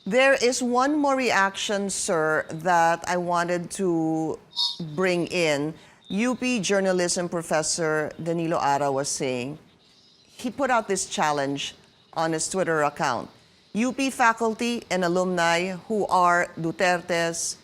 There is one more reaction, sir, that I wanted to bring in. UP journalism professor Danilo Ara was saying, he put out this challenge on his Twitter account. UP faculty and alumni who are Duterte's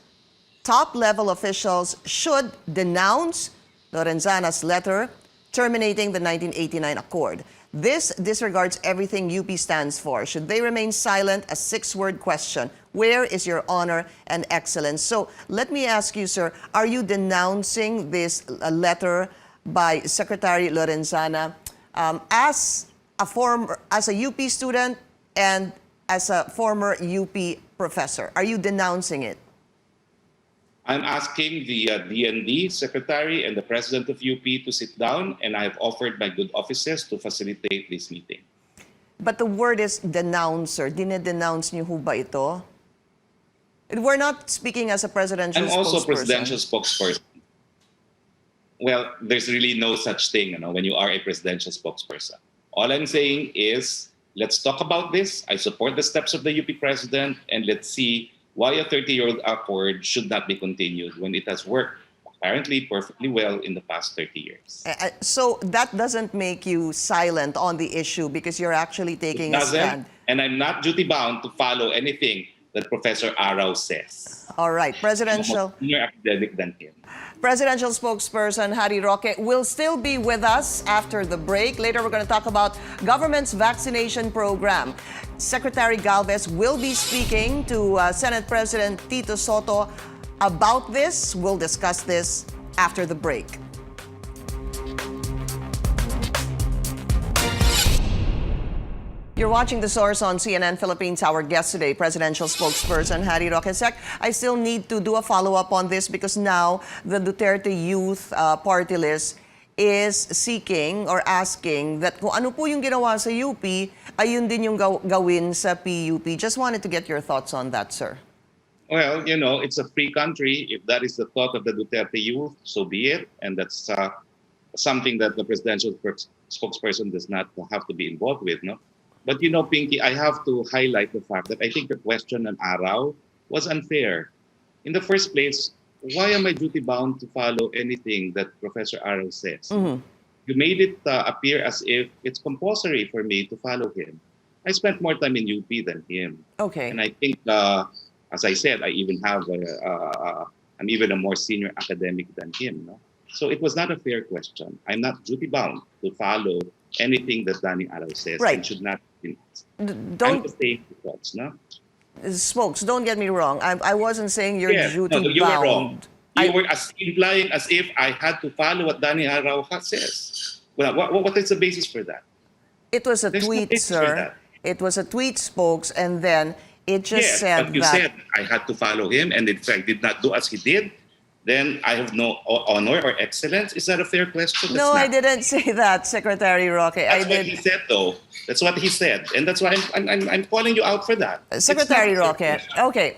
top-level officials should denounce Lorenzana's letter terminating the 1989 accord. This disregards everything UP stands for. Should they remain silent? A six-word question. Where is your honor and excellence? So let me ask you, sir, are you denouncing this letter by Secretary Lorenzana as a UP student and as a former UP professor? Are you denouncing it? I'm asking the DND secretary and the president of UP to sit down, and I have offered my good offices to facilitate this meeting. But the word is denouncer. Dinedenounce niyo ho ba ito? We're not speaking as a presidential spokesperson. I'm also presidential spokesperson. Well, there's really no such thing, when you are a presidential spokesperson. All I'm saying is, let's talk about this. I support the steps of the UP president, and let's see why a 30-year-old accord should not be continued when it has worked apparently perfectly well in the past 30 years. So that doesn't make you silent on the issue because you're actually taking a stand. And I'm not duty-bound to follow anything that Professor Arao says. All right, presidential. I'm more academic than him. Presidential spokesperson Harry Roque will still be with us after the break. Later, we're going to talk about government's vaccination program. Secretary Galvez will be speaking to Senate President Tito Soto about this. We'll discuss this after the break. You're watching The Source on CNN Philippines. Our guest today, presidential spokesperson Harry Roque. Sec, I still need to do a follow-up on this because now the Duterte Youth Party List is seeking or asking that kung ano po yung ginawa sa UP, ayun din yung gawin sa PUP. Just wanted to get your thoughts on that, sir. Well, it's a free country. If that is the thought of the Duterte youth, so be it. And that's something that the presidential spokesperson does not have to be involved with, no? But Pinky, I have to highlight the fact that I think the question on Arao was unfair. In the first place, why am I duty-bound to follow anything that Professor Arao says? Mm-hmm. You made it appear as if it's compulsory for me to follow him. I spent more time in UP than him. Okay. And I think, as I said, I'm even a more senior academic than him. No? So it was not a fair question. I'm not duty-bound to follow anything that Danny Arao says. Right. And should not be. Don't say thoughts, no? Spokes, don't get me wrong. I wasn't saying you're duty-bound. No, you were wrong. You were implying as if I had to follow what Danny Arao says. Well, what is the basis for that? It was a tweet, sir. It was a tweet, Spokes, and then it just said but you said I had to follow him, and if I did not do as he did, then I have no honor or excellence. Is that a fair question? No, I didn't say that, Secretary Roque. That's what he said, though. That's what he said, and that's why I'm calling you out for that. Secretary Roque, okay,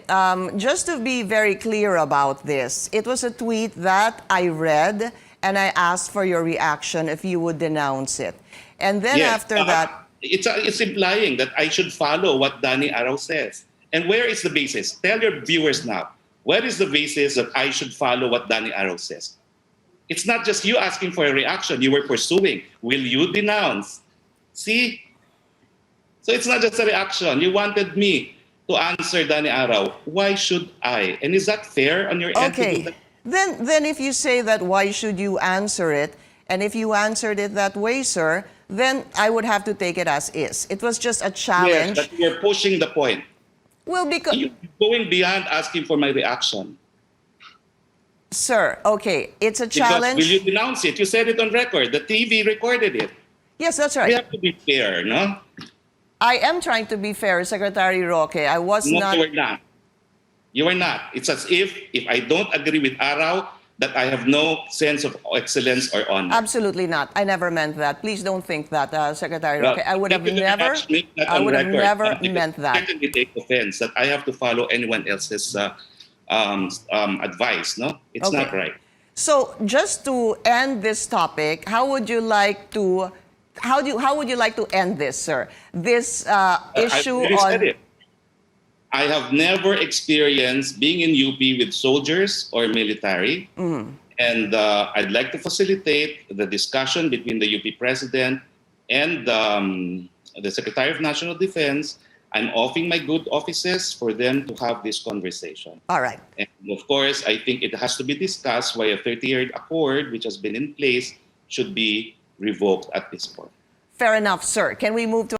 just to be very clear about this, it was a tweet that I read, and I asked for your reaction if you would denounce it. And then after that... It's implying that I should follow what Danny Arao says. And where is the basis? Tell your viewers now. Where is the basis that I should follow what Danny Arao says? It's not just you asking for a reaction. You were pursuing. Will you denounce? See? So it's not just a reaction. You wanted me to answer Danny Arao. Why should I? And is that fair on your end? Okay. Then if you say that, why should you answer it? And if you answered it that way, sir, then I would have to take it as is. It was just a challenge. Yes, but you're pushing the point. Well, because... You're going beyond asking for my reaction. Sir, okay, it's a challenge. Because will you denounce it? You said it on record. The TV recorded it. Yes, that's right. We have to be fair, no? I am trying to be fair, Secretary Roque. I was not... No, you are not. You are not. It's as if I don't agree with Arao, that I have no sense of excellence or honor. Absolutely not. I never meant that. Please don't think that, Secretary Roque. I would have never meant that. I can take offense that I have to follow anyone else's advice. No, it's not right. So, just to end this topic, how would you like to end this, sir? This issue I said it. I have never experienced being in UP with soldiers or military. And I'd like to facilitate the discussion between the UP president and the Secretary of National Defense. I'm offering my good offices for them to have this conversation. All right. And of course, I think it has to be discussed why a 30-year accord, which has been in place, should be revoked at this point. Fair enough, sir. Can we move to